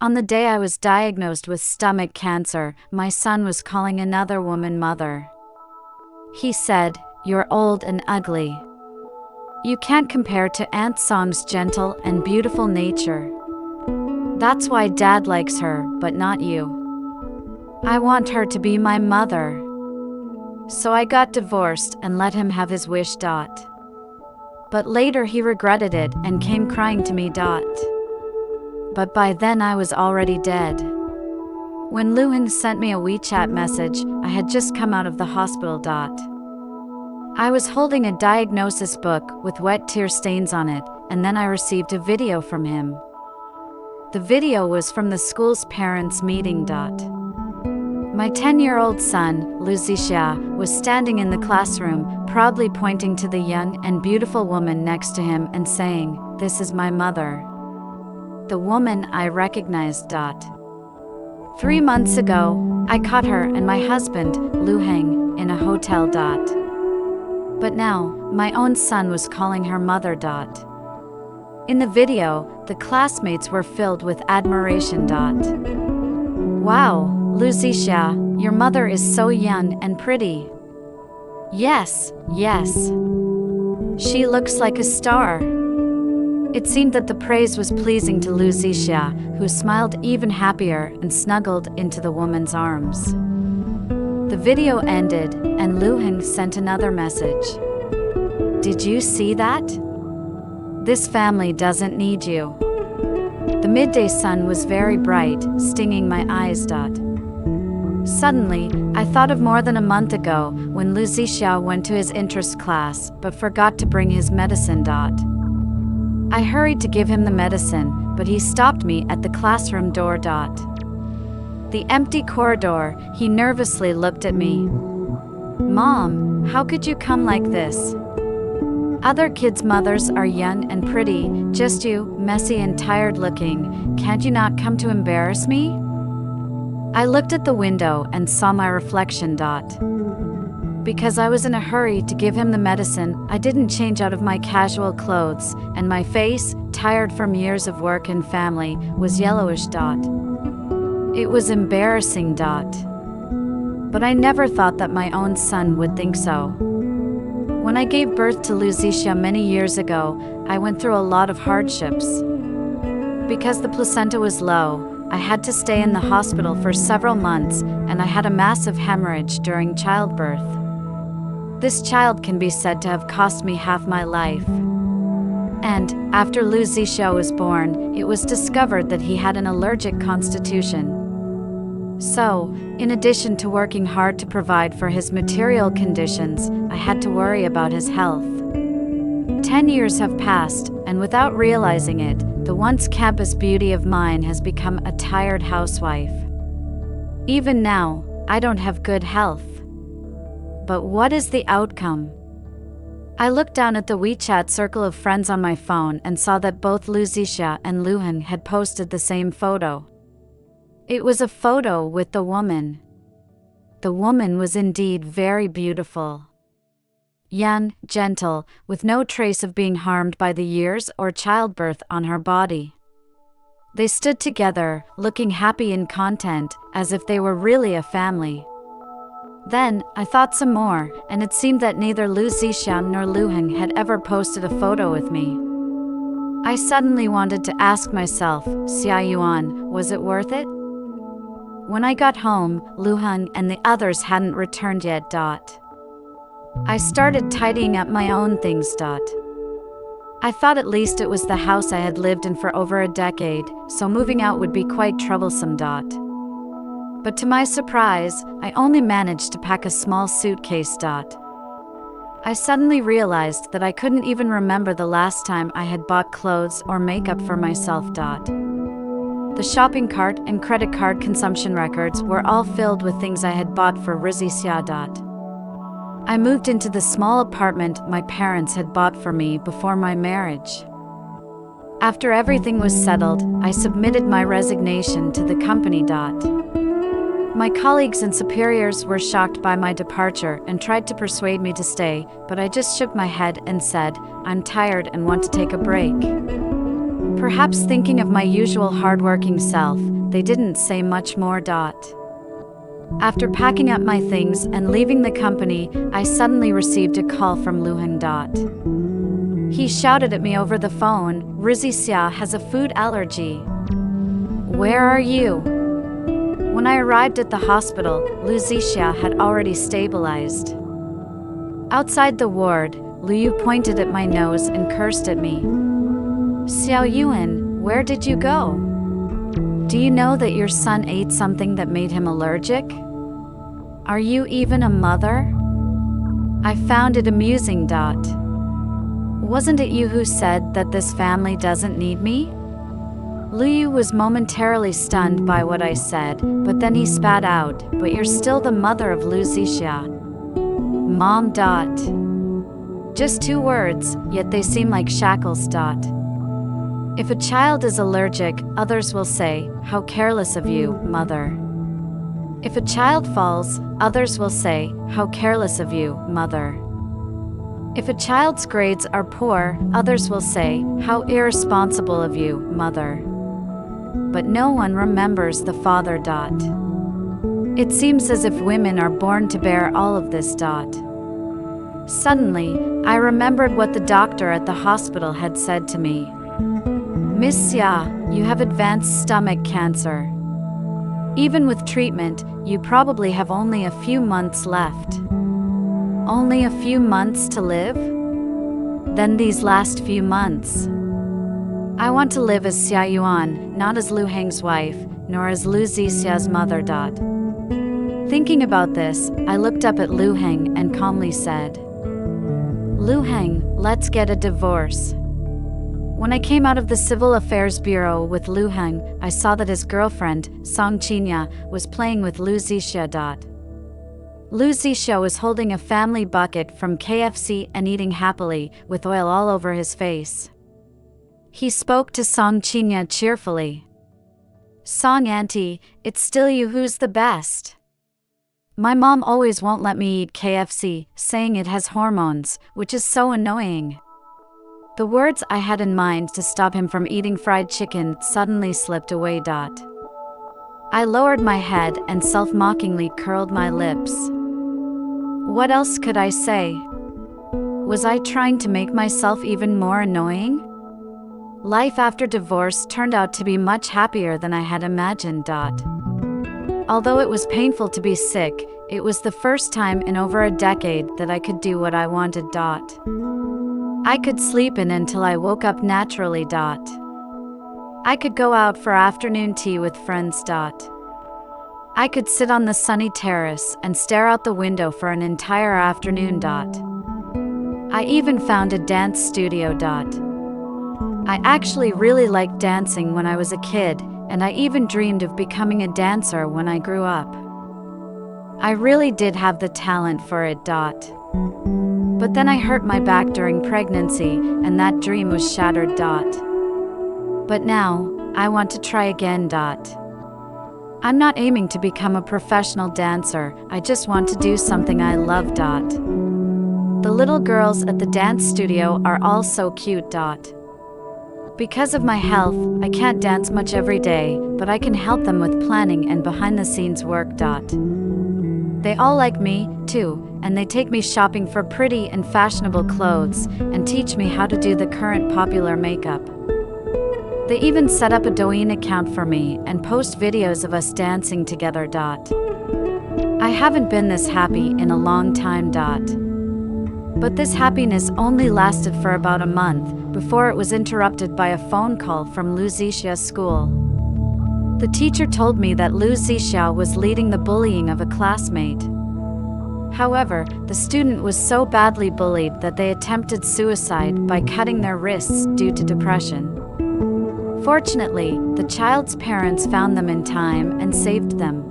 On the day I was diagnosed with stomach cancer, my son was calling another woman mother. He said, "You're old and ugly. You can't compare to Aunt Song's gentle and beautiful nature. That's why Dad likes her, but not you. I want her to be my mother." So I got divorced and let him have his wish. But later he regretted it and came crying to me. But by then I was already dead. When Luhan sent me a WeChat message, I had just come out of the hospital. I was holding a diagnosis book with wet tear stains on it, and then I received a video from him. The video was from the school's parents' meeting. My 10-year-old son, Luzicia, was standing in the classroom, proudly pointing to the young and beautiful woman next to him and saying, "This is my mother." The woman I recognized. 3 months ago, I caught her and my husband, Luhan, in a hotel. But now, my own son was calling her mother. In the video, the classmates were filled with admiration. "Wow, Luzicia, your mother is so young and pretty. Yes, yes. She looks like a star." It seemed that the praise was pleasing to Luzicia, who smiled even happier and snuggled into the woman's arms. The video ended, and Luhan sent another message. "Did you see that? This family doesn't need you." The midday sun was very bright, stinging my eyes. Suddenly, I thought of more than a month ago when Luzicia went to his interest class but forgot to bring his medicine. I hurried to give him the medicine, but he stopped me at the classroom door. The empty corridor, he nervously looked at me. "Mom, how could you come like this? Other kids' mothers are young and pretty, just you, messy and tired looking. Can't you not come to embarrass me?" I looked at the window and saw my reflection. Because I was in a hurry to give him the medicine, I didn't change out of my casual clothes, and my face, tired from years of work and family, was yellowish. It was embarrassing. But I never thought that my own son would think so. When I gave birth to Luzicia many years ago, I went through a lot of hardships. Because the placenta was low, I had to stay in the hospital for several months, and I had a massive hemorrhage during childbirth. This child can be said to have cost me half my life. And, after Luzicia was born, it was discovered that he had an allergic constitution. So, in addition to working hard to provide for his material conditions, I had to worry about his health. 10 years have passed, and without realizing it, the once campus beauty of mine has become a tired housewife. Even now, I don't have good health. But what is the outcome? I looked down at the WeChat circle of friends on my phone and saw that both Luzicia and Luhan had posted the same photo. It was a photo with the woman. The woman was indeed very beautiful. Young, gentle, with no trace of being harmed by the years or childbirth on her body. They stood together, looking happy and content, as if they were really a family. Then, I thought some more, and it seemed that neither Luzicia nor Luhan had ever posted a photo with me. I suddenly wanted to ask myself, Xia Yuan, was it worth it? When I got home, Luhan and the others hadn't returned yet. I started tidying up my own things. I thought at least it was the house I had lived in for over a decade, so moving out would be quite troublesome. But to my surprise, I only managed to pack a small suitcase. I suddenly realized that I couldn't even remember the last time I had bought clothes or makeup for myself. The shopping cart and credit card consumption records were all filled with things I had bought for Luzicia. I moved into the small apartment my parents had bought for me before my marriage. After everything was settled, I submitted my resignation to the company. My colleagues and superiors were shocked by my departure and tried to persuade me to stay, but I just shook my head and said, "I'm tired and want to take a break." Perhaps thinking of my usual hardworking self, they didn't say much more. After packing up my things and leaving the company, I suddenly received a call from Luheng. He shouted at me over the phone, Rizixia has a food allergy. Where are you? When I arrived at the hospital, Luzixia had already stabilized. Outside the ward, Liu pointed at my nose and cursed at me. Xiao Yuan, where did you go? Do you know that your son ate something that made him allergic? Are you even a mother? I found it amusing. Wasn't it you who said that this family doesn't need me? Liu was momentarily stunned by what I said, but then he spat out, but you're still the mother of Luzixia. Mom. Just 2 words, yet they seem like shackles. If a child is allergic, others will say, how careless of you, mother. If a child falls, others will say, how careless of you, mother. If a child's grades are poor, others will say, how irresponsible of you, mother. But no one remembers the father. It seems as if women are born to bear all of this. Suddenly, I remembered what the doctor at the hospital had said to me. Miss Xia, you have advanced stomach cancer. Even with treatment, you probably have only a few months left. Only a few months to live? Then these last few months. I want to live as Xia Yuan, not as Lu Heng's wife, nor as Lu Zixia's mother. Thinking about this, I looked up at Lu Heng and calmly said, Lu Heng, let's get a divorce. When I came out of the Civil Affairs Bureau with Lu Heng, I saw that his girlfriend, Song Qinya, was playing with Lu Zixia. Lu Zixia was holding a family bucket from KFC and eating happily, with oil all over his face. He spoke to Song Qinya cheerfully. Song auntie, it's still you who's the best. My mom always won't let me eat KFC, saying it has hormones, which is so annoying. The words I had in mind to stop him from eating fried chicken suddenly slipped away. I lowered my head and self-mockingly curled my lips. What else could I say? Was I trying to make myself even more annoying? Life after divorce turned out to be much happier than I had imagined. Although it was painful to be sick, it was the first time in over a decade that I could do what I wanted. I could sleep in until I woke up naturally. I could go out for afternoon tea with friends. I could sit on the sunny terrace and stare out the window for an entire afternoon. I even found a dance studio. I actually really liked dancing when I was a kid, and I even dreamed of becoming a dancer when I grew up. I really did have the talent for it. But then I hurt my back during pregnancy, and that dream was shattered. But now, I want to try again. I'm not aiming to become a professional dancer, I just want to do something I love. The little girls at the dance studio are all so cute. Because of my health, I can't dance much every day, but I can help them with planning and behind-the-scenes work. They all like me, too, and they take me shopping for pretty and fashionable clothes, and teach me how to do the current popular makeup. They even set up a Douyin account for me and post videos of us dancing together. I haven't been this happy in a long time. But this happiness only lasted for about a month, before it was interrupted by a phone call from Lu Zixia's school. The teacher told me that Lu Zixia was leading the bullying of a classmate. However, the student was so badly bullied that they attempted suicide by cutting their wrists due to depression. Fortunately, the child's parents found them in time and saved them.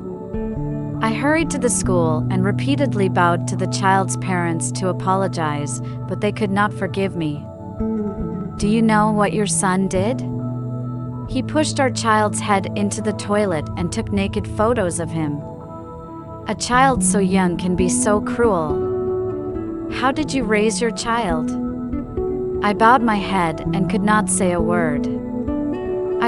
I hurried to the school and repeatedly bowed to the child's parents to apologize, but they could not forgive me. Do you know what your son did? He pushed our child's head into the toilet and took naked photos of him. A child so young can be so cruel. How did you raise your child? I bowed my head and could not say a word.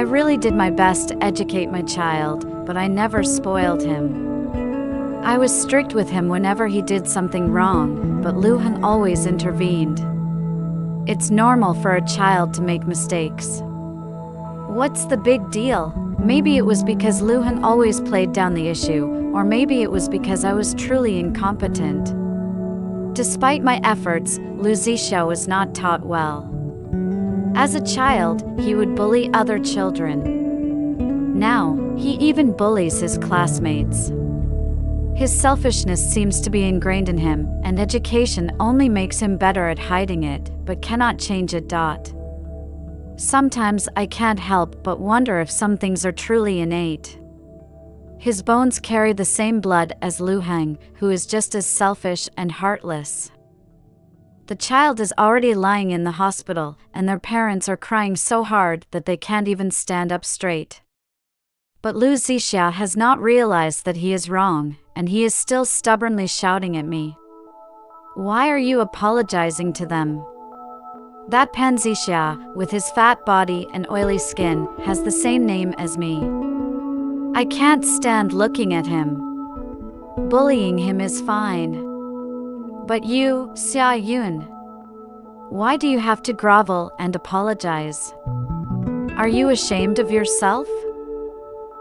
I really did my best to educate my child, but I never spoiled him. I was strict with him whenever he did something wrong, but Luhan always intervened. It's normal for a child to make mistakes. What's the big deal? Maybe it was because Luhan always played down the issue, or maybe it was because I was truly incompetent. Despite my efforts, Lu Zixia was not taught well. As a child, he would bully other children. Now, he even bullies his classmates. His selfishness seems to be ingrained in him, and education only makes him better at hiding it, but cannot change it. Sometimes I can't help but wonder if some things are truly innate. His bones carry the same blood as Lu Heng, who is just as selfish and heartless. The child is already lying in the hospital, and their parents are crying so hard that they can't even stand up straight. But Lu Zixia has not realized that he is wrong, and he is still stubbornly shouting at me. Why are you apologizing to them? That Pan Zixia, with his fat body and oily skin, has the same name as me. I can't stand looking at him. Bullying him is fine. But you, Xia Yun, why do you have to grovel and apologize? Are you ashamed of yourself?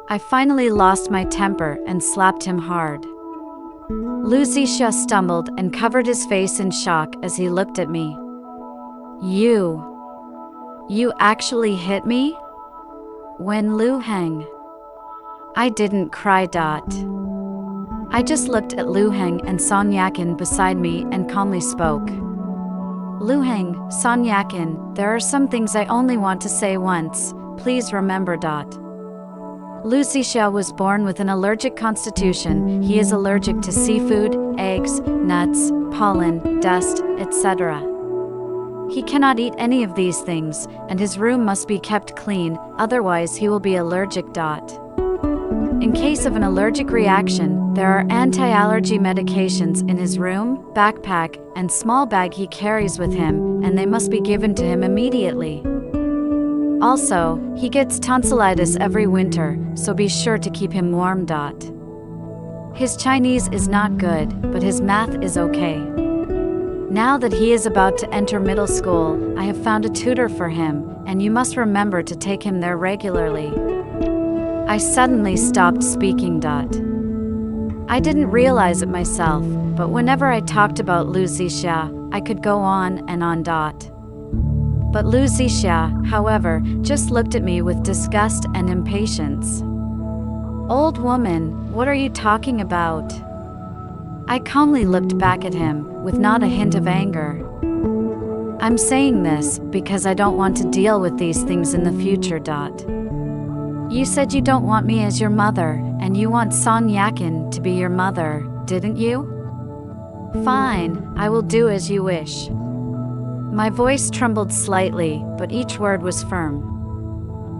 I finally lost my temper and slapped him hard. Lu Zixia stumbled and covered his face in shock as he looked at me. You actually hit me? When Lu Heng? I didn't cry. I just looked at Lu Heng and Son Yakin beside me and calmly spoke. Lu Heng, Son Yakin, there are some things I only want to say once, please remember. Lu Zixia was born with an allergic constitution. He is allergic to seafood, eggs, nuts, pollen, dust, etc. He cannot eat any of these things, and his room must be kept clean, otherwise he will be allergic. In case of an allergic reaction, there are anti-allergy medications in his room, backpack, and small bag he carries with him, and they must be given to him immediately. Also, he gets tonsillitis every winter, so be sure to keep him warm. His Chinese is not good, but his math is okay. Now that he is about to enter middle school, I have found a tutor for him, and you must remember to take him there regularly. I suddenly stopped speaking. I didn't realize it myself, but whenever I talked about Lu Zixia, I could go on and on. But Lu Zixia, however, just looked at me with disgust and impatience. Old woman, what are you talking about? I calmly looked back at him, with not a hint of anger. I'm saying this because I don't want to deal with these things in the future. You said you don't want me as your mother, and you want Son Yakin to be your mother, didn't you? Fine, I will do as you wish. My voice trembled slightly, but each word was firm.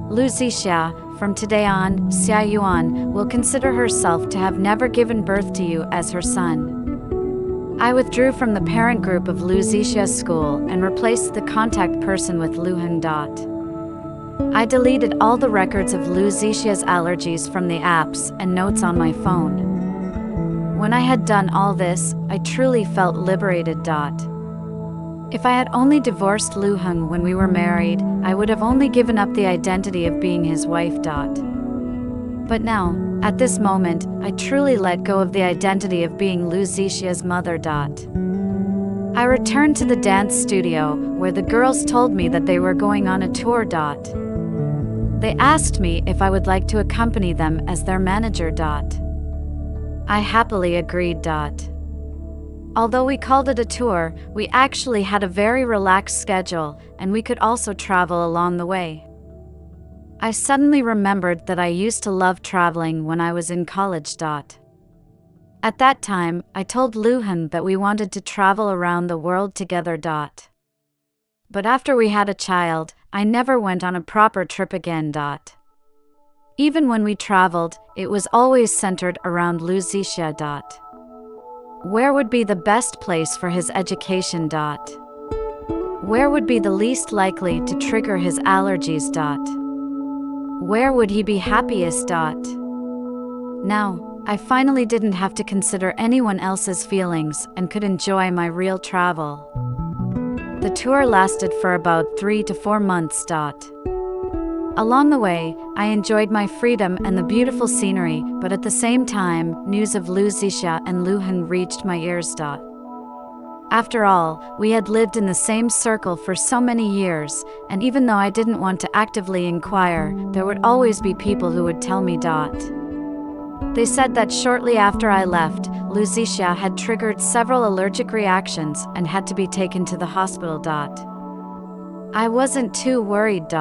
Lu Zixia, from today on, Xia Yuan will consider herself to have never given birth to you as her son. I withdrew from the parent group of Lu Zixia's school and replaced the contact person with Lu Heng. I deleted all the records of Lu Zixia's allergies from the apps and notes on my phone. When I had done all this, I truly felt liberated. If I had only divorced Lu Heng when we were married, I would have only given up the identity of being his wife. But now, at this moment, I truly let go of the identity of being Lu Zixia's mother. I returned to the dance studio, where the girls told me that they were going on a tour. They asked me if I would like to accompany them as their manager. I happily agreed. Although we called it a tour, we actually had a very relaxed schedule, and we could also travel along the way. I suddenly remembered that I used to love traveling when I was in college. At that time, I told Lu Heng that we wanted to travel around the world together. But after we had a child, I never went on a proper trip again. Even when we traveled, it was always centered around Lu Zixia. Where would be the best place for his education? Where would be the least likely to trigger his allergies? Where would he be happiest? Now, I finally didn't have to consider anyone else's feelings and could enjoy my real travel. The tour lasted for about 3 to 4 months. Along the way, I enjoyed my freedom and the beautiful scenery, but at the same time, news of Lu Zixia and Lu Heng reached my ears. After all, we had lived in the same circle for so many years, and even though I didn't want to actively inquire, there would always be people who would tell me. They said that shortly after I left, Lu Zixia had triggered several allergic reactions and had to be taken to the hospital. I wasn't too worried.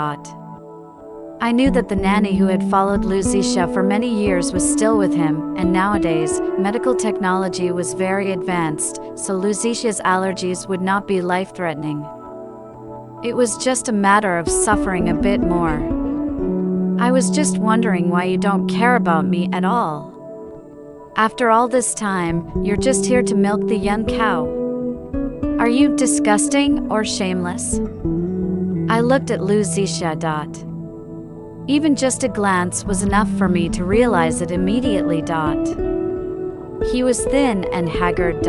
I knew that the nanny who had followed Lu Zixia for many years was still with him, and nowadays, medical technology was very advanced, so Lu Zixia's allergies would not be life-threatening. It was just a matter of suffering a bit more. I was just wondering why you don't care about me at all. After all this time, you're just here to milk the young cow. Are you disgusting or shameless? I looked at Lu Zixia. Even just a glance was enough for me to realize it immediately. He was thin and haggard.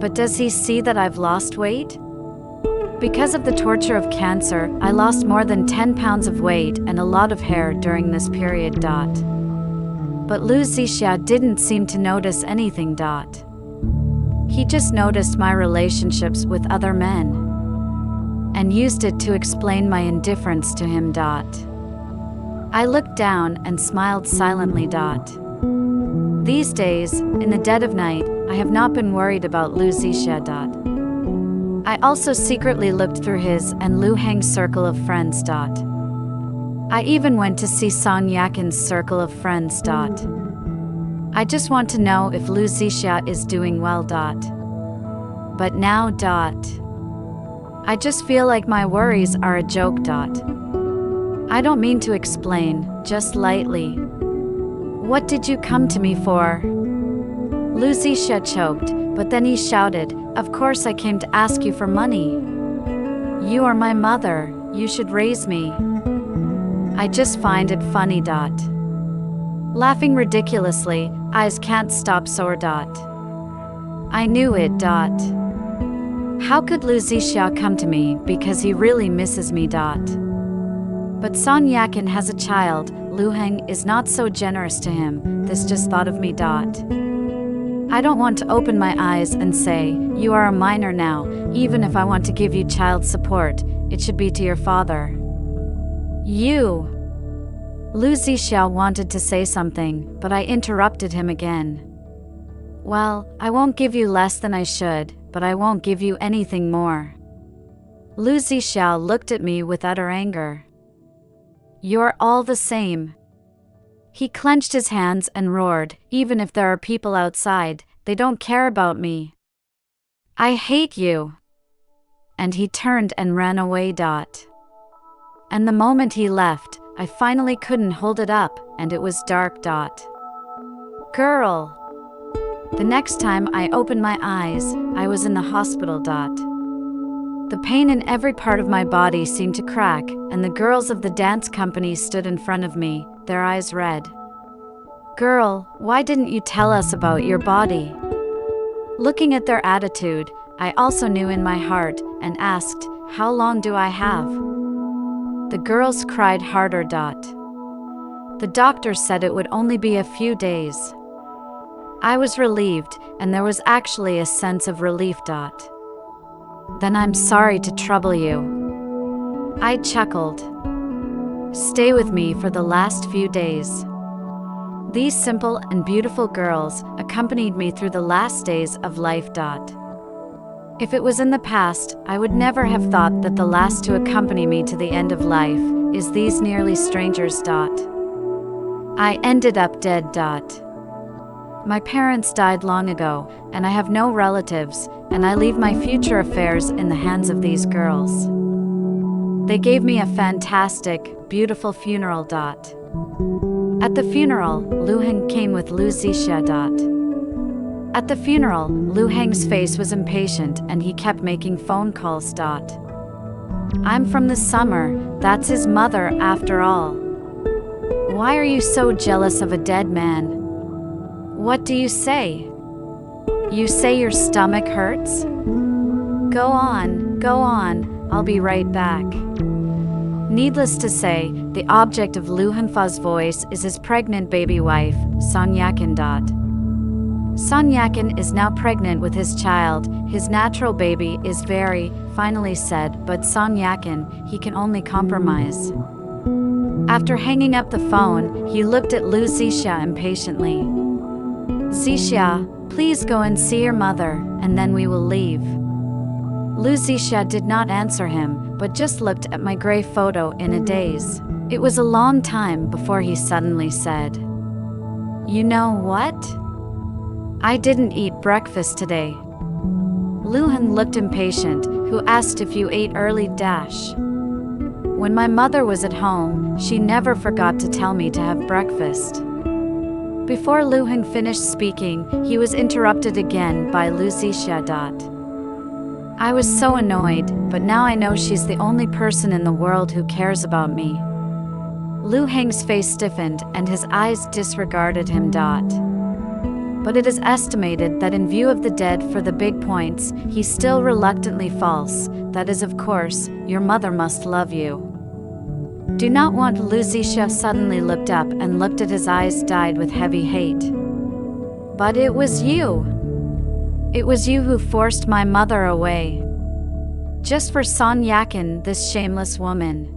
But does he see that I've lost weight? Because of the torture of cancer, I lost more than 10 pounds of weight and a lot of hair during this period. But Lu Zixia didn't seem to notice anything. He just noticed my relationships with other men and used it to explain my indifference to him. I looked down and smiled silently. These days, in the dead of night, I have not been worried about Lu Zixia. I also secretly looked through his and Lu Heng's circle of friends. I even went to see Song Yakin's circle of friends. I just want to know if Lu Zixia is doing well. But now. I just feel like my worries are a joke. I don't mean to explain, just lightly. What did you come to me for? Lu Zixia choked, but then he shouted, "Of course I came to ask you for money. You are my mother, you should raise me." I just find it funny. Laughing ridiculously, eyes can't stop sore. I knew it. How could Lu Zixia come to me because he really misses me? But Song Yakin has a child, Lu Heng is not so generous to him, this just thought of me. I don't want to open my eyes and say, you are a minor now, even if I want to give you child support, it should be to your father. You. Lu Zixia wanted to say something, but I interrupted him again. Well, I won't give you less than I should, but I won't give you anything more. Lu Zixia looked at me with utter anger. You're all the same. He clenched his hands and roared, even if there are people outside, they don't care about me. I hate you. And he turned and ran away. And the moment he left, I finally couldn't hold it up, and it was dark. Girl. The next time I opened my eyes, I was in the hospital. The pain in every part of my body seemed to crack, and the girls of the dance company stood in front of me, their eyes red. Girl, why didn't you tell us about your body? Looking at their attitude, I also knew in my heart, and asked, how long do I have? The girls cried harder. The doctor said it would only be a few days. I was relieved, and there was actually a sense of relief. Then I'm sorry to trouble you. I chuckled. Stay with me for the last few days. These simple and beautiful girls accompanied me through the last days of life. If it was in the past, I would never have thought that the last to accompany me to the end of life is these nearly strangers. I ended up dead. My parents died long ago, and I have no relatives, and I leave my future affairs in the hands of these girls. They gave me a fantastic, beautiful funeral. At the funeral, Lu Heng came with Lu Zixia. At the funeral, Lu Heng's face was impatient and he kept making phone calls. I'm from the summer, that's his mother after all. Why are you so jealous of a dead man? What do you say? You say your stomach hurts? Go on, I'll be right back. Needless to say, the object of Lu Hanfa's voice is his pregnant baby wife, Son Yakin. Son Yakin is now pregnant with his child. His natural baby is very, finally said, but Son Yakin, he can only compromise. After hanging up the phone, he looked at Lu Zixia impatiently. Zixia, please go and see your mother, and then we will leave. Lu Zixia did not answer him, but just looked at my gray photo in a daze. It was a long time before he suddenly said, "You know what? I didn't eat breakfast today." Luhan looked impatient, who asked if you ate early dash. When my mother was at home, she never forgot to tell me to have breakfast. Before Luhan finished speaking, he was interrupted again by Lu Zixia. I was so annoyed, but now I know she's the only person in the world who cares about me. Lu Heng's face stiffened and his eyes disregarded him. But it is estimated that in view of the dead for the big points, he's still reluctantly false. That is, of course, your mother must love you. Do not want. Lu Zixia suddenly looked up and looked at his eyes dyed with heavy hate. But it was you. It was you who forced my mother away. Just for Son Yakin, this shameless woman.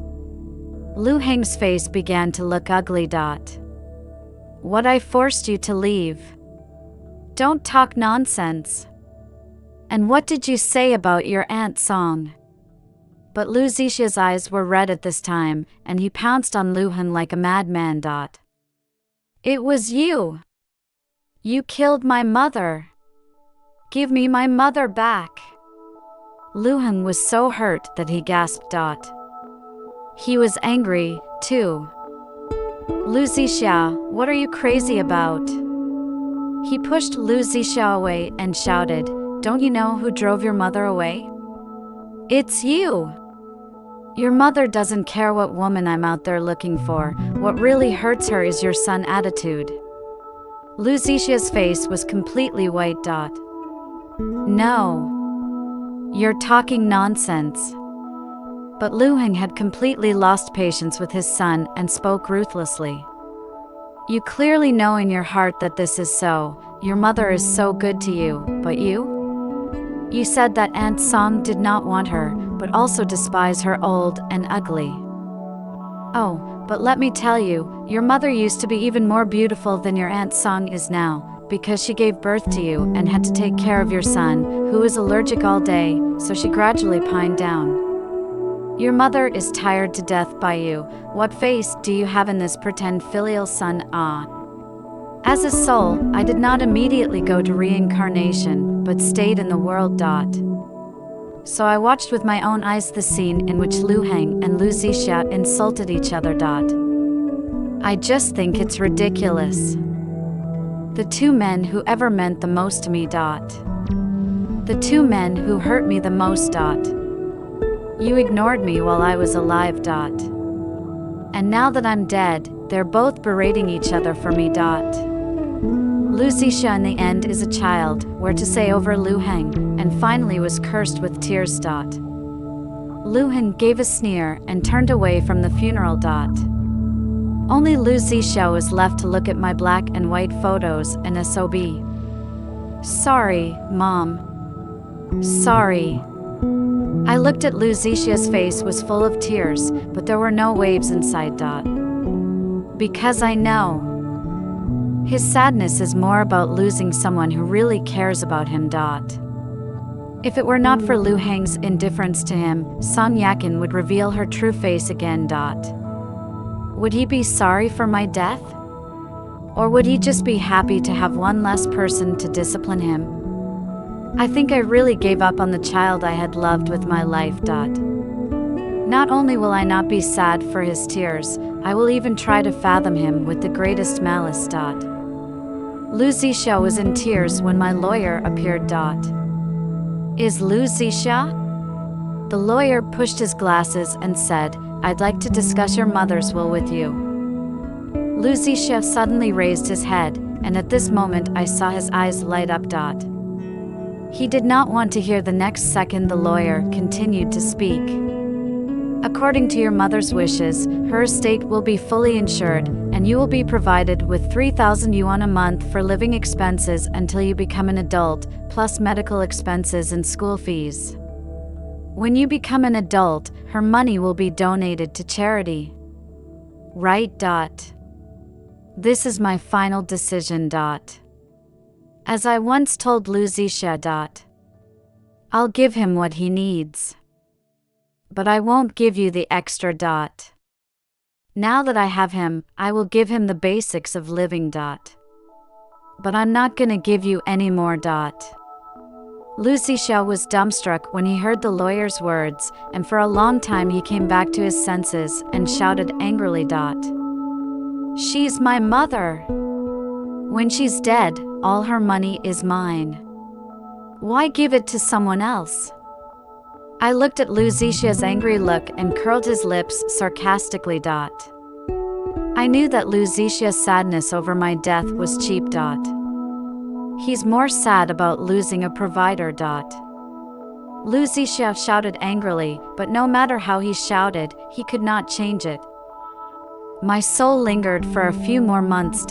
Lu Heng's face began to look ugly. What, I forced you to leave? Don't talk nonsense. And what did you say about your Aunt Song? But Lu Zixia's eyes were red at this time, and he pounced on Luhan like a madman. It was you. You killed my mother. Give me my mother back. Luhan was so hurt that he gasped. He was angry, too. Lu Zixia, what are you crazy about? He pushed Lu Zixia away and shouted, Don't you know who drove your mother away? It's you! Your mother doesn't care what woman I'm out there looking for. What really hurts her is your son attitude. Lu Zixia's face was completely white. No. You're talking nonsense. But Lu Heng had completely lost patience with his son and spoke ruthlessly. You clearly know in your heart that this is so. Your mother is so good to you, but you? You said that Aunt Song did not want her, but also despise her old and ugly. Oh, but let me tell you, your mother used to be even more beautiful than your Aunt Song is now, because she gave birth to you and had to take care of your son, who is allergic all day, so she gradually pined down. Your mother is tired to death by you. What face do you have in this pretend filial son? As a soul, I did not immediately go to reincarnation, but stayed in the world. So I watched with my own eyes the scene in which Lu Heng and Lu Zixia insulted each other. I just think it's ridiculous. The two men who ever meant the most to me. The two men who hurt me the most. You ignored me while I was alive. And now that I'm dead, they're both berating each other for me. Lu Zixia in the end is a child, were to say over Lu Heng, and finally was cursed with tears. Lu Heng gave a sneer and turned away from the funeral. Only Lu Zixia was left to look at my black and white photos and sob. Sorry, Mom. Sorry. I looked at Lu Zixia's face was full of tears, but there were no waves inside. Because I know. His sadness is more about losing someone who really cares about him. If it were not for Lu Heng's indifference to him, Son Yakin would reveal her true face again. Would he be sorry for my death? Or would he just be happy to have one less person to discipline him? I think I really gave up on the child I had loved with my life. Not only will I not be sad for his tears, I will even try to fathom him with the greatest malice. Lu Zixia was in tears when my lawyer appeared. Is Lu Zixia? The lawyer pushed his glasses and said, "I'd like to discuss your mother's will with you." Lu Zixia suddenly raised his head, and at this moment I saw his eyes light up. He did not want to hear the next second. The lawyer continued to speak. "According to your mother's wishes, her estate will be fully insured, and you will be provided with 3,000 yuan a month for living expenses until you become an adult, plus medical expenses and school fees. When you become an adult, her money will be donated to charity." Right. This is my final decision. As I once told Lu Zixia, I'll give him what he needs. But I won't give you the extra. Now that I have him, I will give him the basics of living. But I'm not gonna give you any more. Lu Zixia was dumbstruck when he heard the lawyer's words, and for a long time he came back to his senses and shouted angrily. "She's my mother. When she's dead, all her money is mine. Why give it to someone else?" I looked at Lu Zixia's angry look and curled his lips sarcastically. I knew that Lu Zixia's sadness over my death was cheap. He's more sad about losing a provider. Lu Zixia shouted angrily, but no matter how he shouted, he could not change it. My soul lingered for a few more months.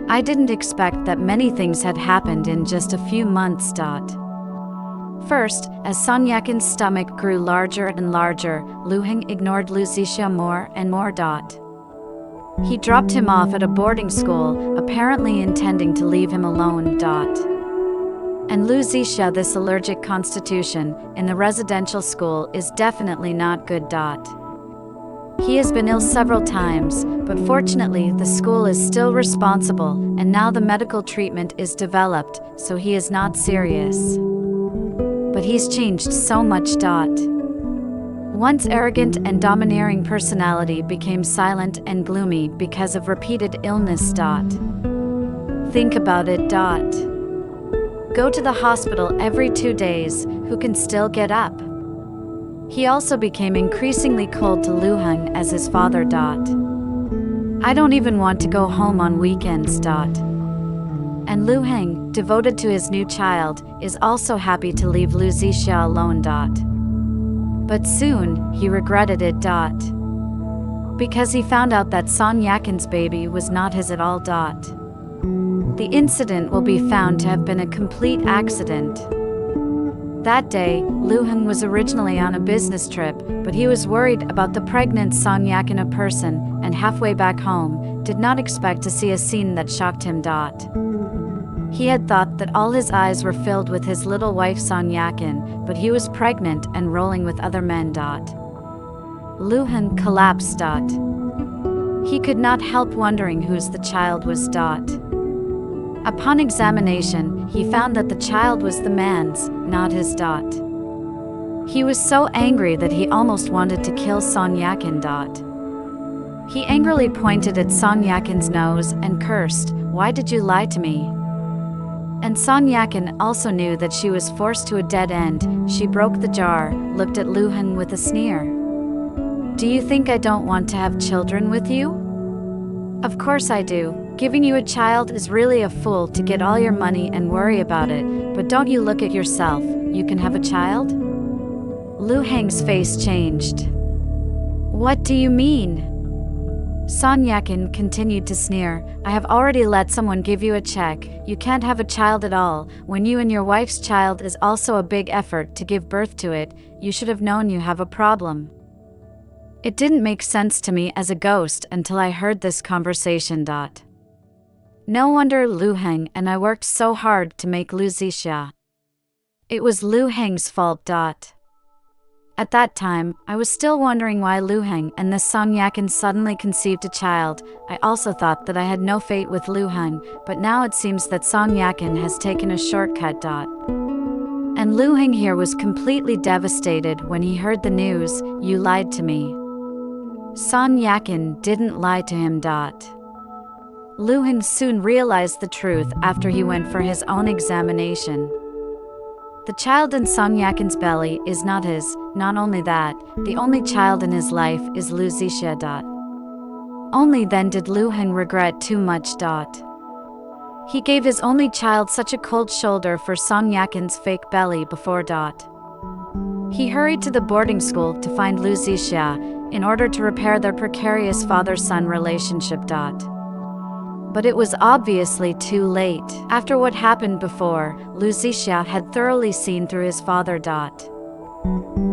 I didn't expect that many things had happened in just a few months. First, as Sun Yakin's stomach grew larger and larger, Lu Heng ignored Lu Zixia more and more. He dropped him off at a boarding school, apparently intending to leave him alone. And Lu Zixia, this allergic constitution in the residential school is definitely not good. He has been ill several times, but fortunately the school is still responsible, and now the medical treatment is developed, so he is not serious. But he's changed so much. Once arrogant and domineering personality became silent and gloomy because of repeated illness. Think about it. Go to the hospital every 2 days, who can still get up? He also became increasingly cold to Lu Heng as his father. I don't even want to go home on weekends. And Lu Heng, devoted to his new child, is also happy to leave Lu Zixia alone. But soon, he regretted it. Because he found out that Sun Yakin's baby was not his at all. The incident will be found to have been a complete accident. That day, Lu Heng was originally on a business trip, but he was worried about the pregnant Sun Yakin, a person, and halfway back home, did not expect to see a scene that shocked him. He had thought that all his eyes were filled with his little wife Sun Yakin, but he was pregnant and rolling with other men. Lu Heng collapsed. He could not help wondering whose the child was. Upon examination, he found that the child was the man's, not his. He was so angry that he almost wanted to kill Sun Yakin. He angrily pointed at Sun Yakin's nose and cursed, "Why did you lie to me?" And Sun Yakin also knew that she was forced to a dead end. She broke the jar, looked at Lu Heng with a sneer. "Do you think I don't want to have children with you? Of course I do. Giving you a child is really a fool to get all your money and worry about it, but don't you look at yourself, you can have a child?" Lu Heng's face changed. "What do you mean?" Sun Yakin continued to sneer, "I have already let someone give you a check, you can't have a child at all. When you and your wife's child is also a big effort to give birth to it, you should have known you have a problem." It didn't make sense to me as a ghost until I heard this conversation. No wonder Lu Heng and I worked so hard to make Lu Zixia. It was Lu Heng's fault. At that time, I was still wondering why Lu Heng and the Sun Yakin suddenly conceived a child. I also thought that I had no fate with Lu Heng, but now it seems that Sun Yakin has taken a shortcut. And Lu Heng here was completely devastated when he heard the news, "You lied to me." Sun Yakin didn't lie to him. Lu Heng soon realized the truth after he went for his own examination. The child in Song Yakin's belly is not his. Not only that, the only child in his life is Lu Zixia. Only then did Lu Heng regret too much. He gave his only child such a cold shoulder for Song Yakin's fake belly before. He hurried to the boarding school to find Lu Zixia in order to repair their precarious father-son relationship. But it was obviously too late. After what happened before, Lu Zixia had thoroughly seen through his father.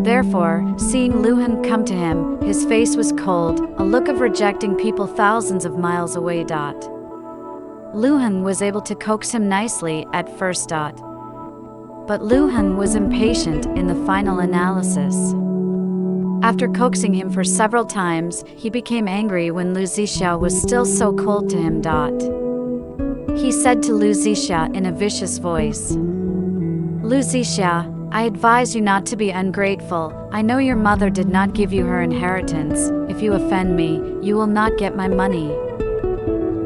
Therefore, seeing Lu Heng come to him, his face was cold, a look of rejecting people thousands of miles away. Lu Heng was able to coax him nicely at first. But Lu Heng was impatient in the final analysis. After coaxing him for several times, he became angry when Lu Zixia was still so cold to him. He said to Lu Zixia in a vicious voice, "Lu Zixia, I advise you not to be ungrateful. I know your mother did not give you her inheritance. If you offend me, you will not get my money."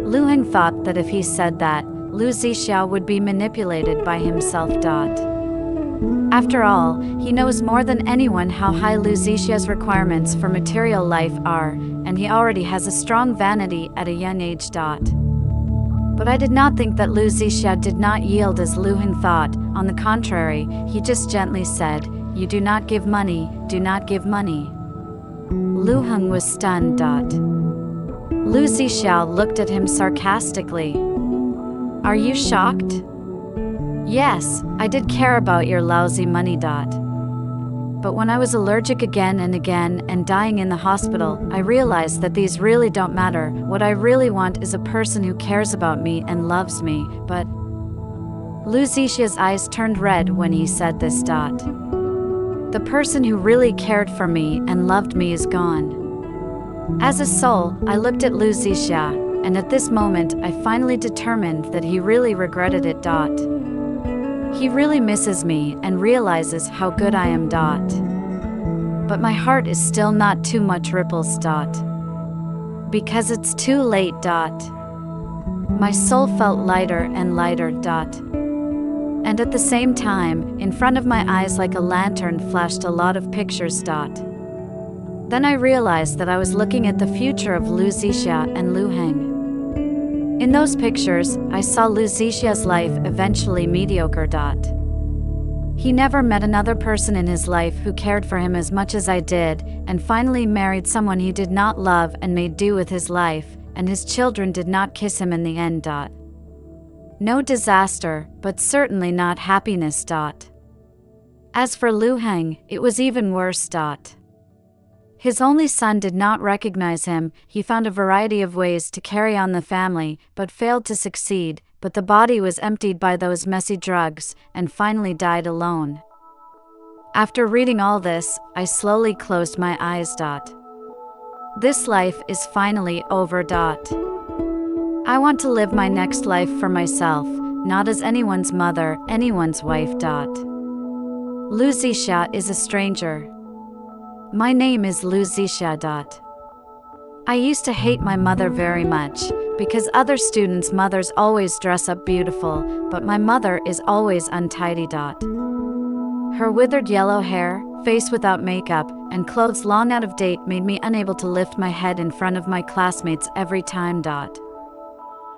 Lu Heng thought that if he said that, Lu Zixia would be manipulated by himself. After all, he knows more than anyone how high Lu Zixia's requirements for material life are, and he already has a strong vanity at a young age. But I did not think that Lu Zixia did not yield as Lu Heng thought. On the contrary, he just gently said, "You do not give money, do not give money." Lu Heng was stunned. Lu Zixia looked at him sarcastically. "Are you shocked?" "Yes, I did care about your lousy money. But when I was allergic again and again and dying in the hospital, I realized that these really don't matter. What I really want is a person who cares about me and loves me, but..." Lu Zixia's eyes turned red when he said this. "The person who really cared for me and loved me is gone." As a soul, I looked at Lu Zixia, and at this moment I finally determined that he really regretted it. He really misses me and realizes how good I am. But my heart is still not too much ripples. Because it's too late. My soul felt lighter and lighter. And at the same time, in front of my eyes like a lantern flashed a lot of pictures. Then I realized that I was looking at the future of Lu Zixia and Lu Heng. In those pictures, I saw Lu Zixia's life eventually mediocre. He never met another person in his life who cared for him as much as I did, and finally married someone he did not love and made do with his life, and his children did not kiss him in the end. No disaster, but certainly not happiness. As for Lu Heng, it was even worse. His only son did not recognize him. He found a variety of ways to carry on the family, but failed to succeed, but the body was emptied by those messy drugs, and finally died alone. After reading all this, I slowly closed my eyes. This life is finally over. I want to live my next life for myself, not as anyone's mother, anyone's wife. Lu Zixia is a stranger. My name is Lu Zixia. I used to hate my mother very much, because other students' mothers always dress up beautiful, but my mother is always untidy. Her withered yellow hair, face without makeup, and clothes long out of date made me unable to lift my head in front of my classmates every time.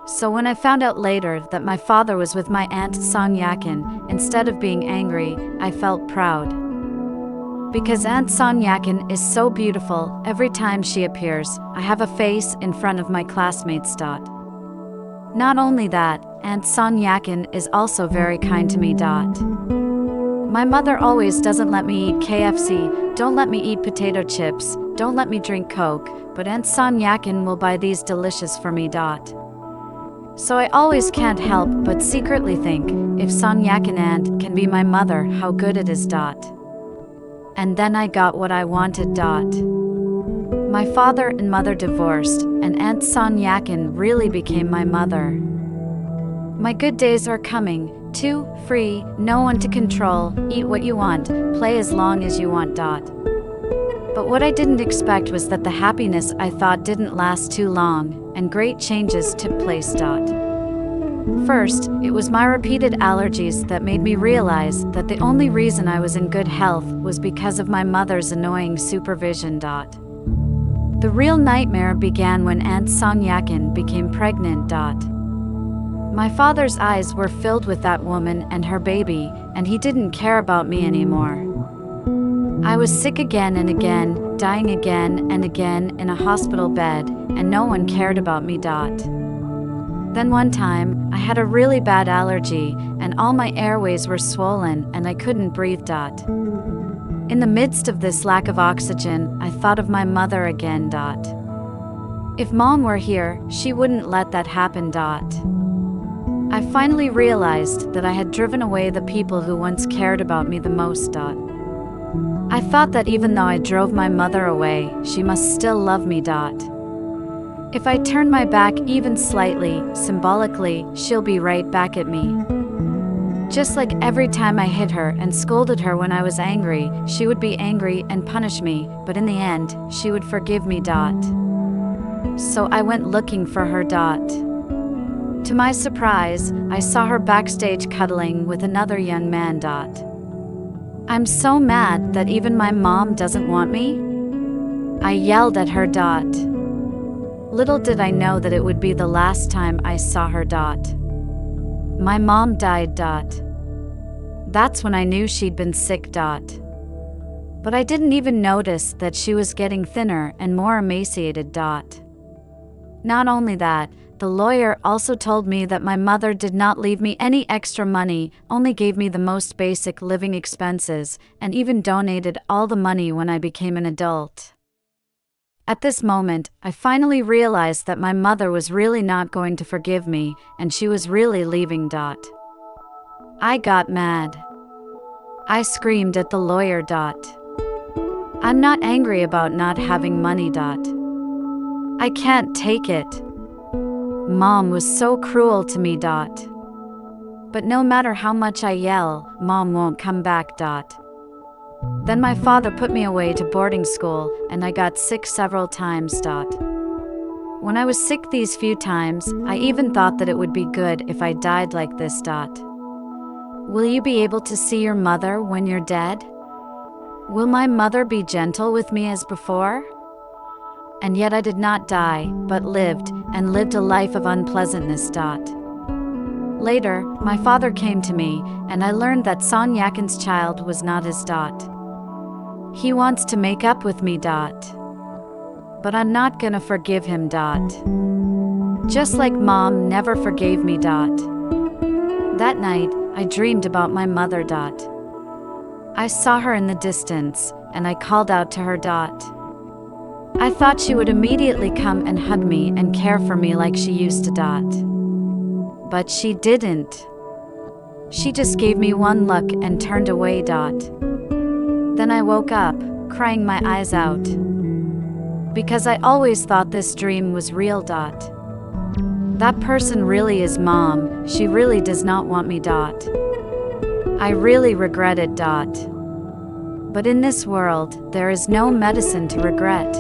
So when I found out later that my father was with my aunt Song Yakin, instead of being angry, I felt proud. Because Aunt Song Yakin is so beautiful, every time she appears, I have a face in front of my classmates. Not only that, Aunt Song Yakin is also very kind to me. My mother always doesn't let me eat KFC, don't let me eat potato chips, don't let me drink Coke, but Aunt Song Yakin will buy these delicious for me. So I always can't help but secretly think, if Song Yakin aunt can be my mother, how good it is. And then I got what I wanted. My father and mother divorced, and Aunt Song Yakin really became my mother. My good days are coming, too, free, no one to control, eat what you want, play as long as you want. But what I didn't expect was that the happiness I thought didn't last too long, and great changes took place. First, it was my repeated allergies that made me realize that the only reason I was in good health was because of my mother's annoying supervision. The real nightmare began when Aunt Song Yakin became pregnant. My father's eyes were filled with that woman and her baby, and he didn't care about me anymore. I was sick again and again, dying again and again in a hospital bed, and no one cared about me. Then one time, I had a really bad allergy, and all my airways were swollen and I couldn't breathe. In the midst of this lack of oxygen, I thought of my mother again. If Mom were here, she wouldn't let that happen. I finally realized that I had driven away the people who once cared about me the most. I thought that even though I drove my mother away, she must still love me. If I turn my back even slightly, symbolically, she'll be right back at me. Just like every time I hit her and scolded her when I was angry, she would be angry and punish me, but in the end, she would forgive me. So I went looking for her. To my surprise, I saw her backstage cuddling with another young man. I'm so mad that even my mom doesn't want me? I yelled at her. Little did I know that it would be the last time I saw her. My mom died. That's when I knew she'd been sick. But I didn't even notice that she was getting thinner and more emaciated. Not only that, the lawyer also told me that my mother did not leave me any extra money, only gave me the most basic living expenses, and even donated all the money when I became an adult. At this moment, I finally realized that my mother was really not going to forgive me, and she was really leaving. I got mad. I screamed at the lawyer. I'm not angry about not having money. I can't take it. Mom was so cruel to me. But no matter how much I yell, Mom won't come back. Then my father put me away to boarding school, and I got sick several times. When I was sick these few times, I even thought that it would be good if I died like this. Will you be able to see your mother when you're dead? Will my mother be gentle with me as before? And yet I did not die, but lived, and lived a life of unpleasantness. Later, my father came to me, and I learned that Song Yakin's child was not his. He wants to make up with me. But I'm not gonna forgive him. Just like Mom never forgave me. That night, I dreamed about my mother. I saw her in the distance, and I called out to her. I thought she would immediately come and hug me and care for me like she used to. But she didn't. She just gave me one look and turned away. Then I woke up, crying my eyes out. Because I always thought this dream was real. That person really is Mom, she really does not want me. I really regret it. But in this world, there is no medicine to regret.